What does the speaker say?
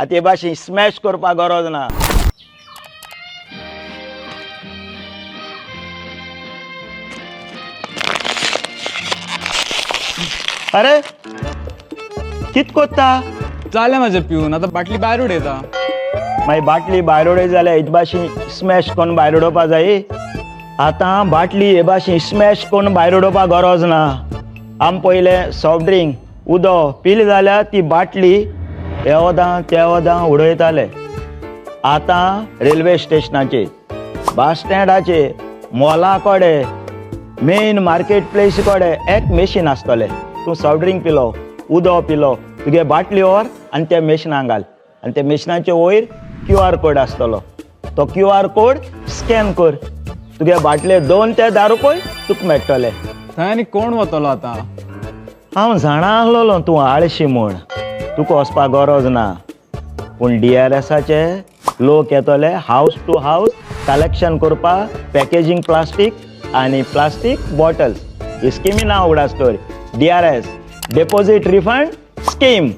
ते भाशेन स्मॅश करपाक गरज ना. अरे कित कोत्ता? जालें म्हाजें पिवन, आतां बाटली भायर उडयता. मागीर बाटली भायर उडय जाल्यार हे भाशेन स्मॅश करून भायर उडोवपा जाय. आतां बाटली हे भाशेन स्मॅश करून भायर उडोवपाक गरज ना. आम पयलें सॉफ्ट ड्रिंक उदक पिली जाल्यार ती बाटली हे वदां त्या वदां उडयताले. आतां रेल्वे स्टेशनाचेर, बस स्टँडाचेर, मॉला कडेन, मेन मार्केट प्लेस कडेन एक मशीन आसतलें. तूं सॉफ्ट ड्रिंक पिलो, उदक पिलो, तुगे बाटली व्हर आनी त्या मशिनाक घाल आनी त्या मशिनाच्या वयर QR कोड आसतलो. तो QR कोड स्कॅन कर, तुगे बाटले 2 ते 10 रुपये तुका मेळटले. थंय आनी कोण वतलो आतां? हांव जाणा आसलोलो तूं आळशी म्हूण, तुका वचपाक गरज ना. पूण DRSाचे लोक येतले हावस टू हावस कलेक्शन करपाक पॅकेजींग प्लास्टीक आनी प्लास्टीक बॉटल्स. ही स्किमी नांव उगडास तर DRS, डेपोजीट रिफंड स्कीम.